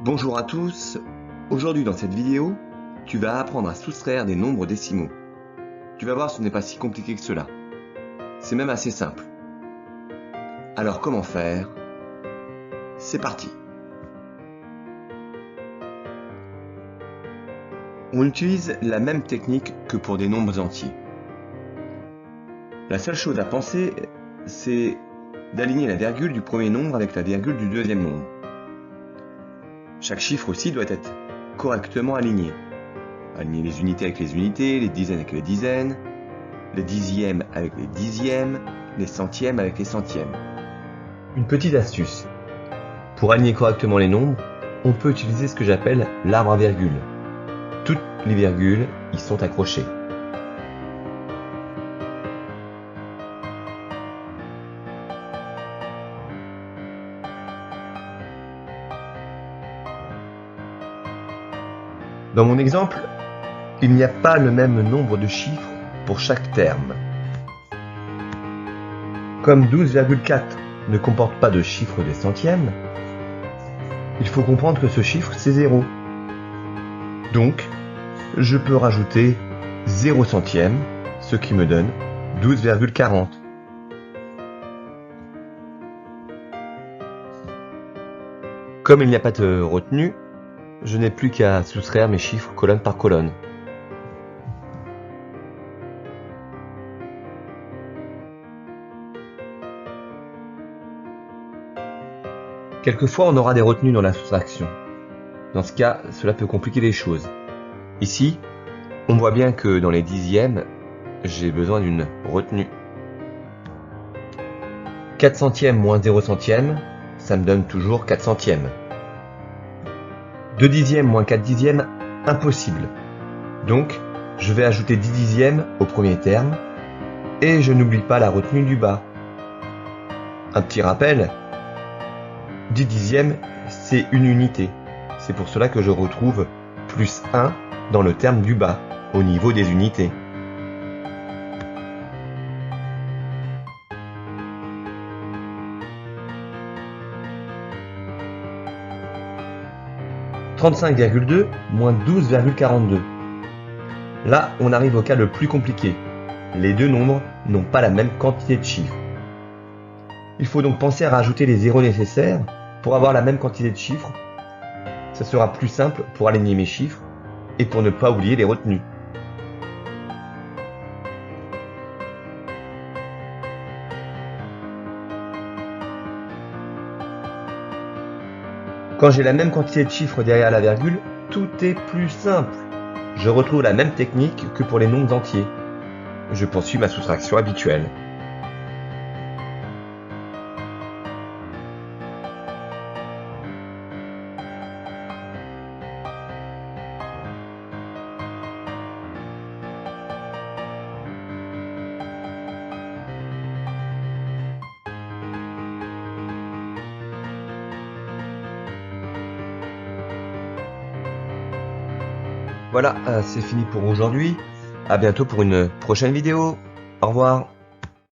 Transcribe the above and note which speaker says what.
Speaker 1: Bonjour à tous, aujourd'hui dans cette vidéo, tu vas apprendre à soustraire des nombres décimaux. Tu vas voir, ce n'est pas si compliqué que cela. C'est même assez simple. Alors comment faire? C'est parti! On utilise la même technique que pour des nombres entiers. La seule chose à penser, c'est d'aligner la virgule du premier nombre avec la virgule du deuxième nombre. Chaque chiffre aussi doit être correctement aligné. Aligner les unités avec les unités, les dizaines avec les dizaines, les dixièmes avec les dixièmes, les centièmes avec les centièmes. Une petite astuce. Pour aligner correctement les nombres, on peut utiliser ce que j'appelle l'arbre à virgule. Toutes les virgules y sont accrochées. Dans mon exemple, il n'y a pas le même nombre de chiffres pour chaque terme. Comme 12,4 ne comporte pas de chiffre des centièmes, il faut comprendre que ce chiffre c'est 0. Donc, je peux rajouter 0 centième, ce qui me donne 12,40. Comme il n'y a pas de retenue, je n'ai plus qu'à soustraire mes chiffres colonne par colonne. Quelquefois, on aura des retenues dans la soustraction. Dans ce cas, cela peut compliquer les choses. Ici, on voit bien que dans les dixièmes, j'ai besoin d'une retenue. 4 centièmes moins 0 centième, ça me donne toujours 4 centièmes. 2 dixièmes moins 4 dixièmes, impossible. Donc, je vais ajouter 10 dixièmes au premier terme, et je n'oublie pas la retenue du bas. Un petit rappel, 10 dixièmes, c'est une unité. C'est pour cela que je retrouve plus 1 dans le terme du bas, au niveau des unités. « 35,2 moins 12,42 ». Là, on arrive au cas le plus compliqué. Les deux nombres n'ont pas la même quantité de chiffres. Il faut donc penser à rajouter les zéros nécessaires pour avoir la même quantité de chiffres. Ce sera plus simple pour aligner mes chiffres et pour ne pas oublier les retenues. Quand j'ai la même quantité de chiffres derrière la virgule, tout est plus simple. Je retrouve la même technique que pour les nombres entiers. Je poursuis ma soustraction habituelle. Voilà, c'est fini pour aujourd'hui. À bientôt pour une prochaine vidéo. Au revoir.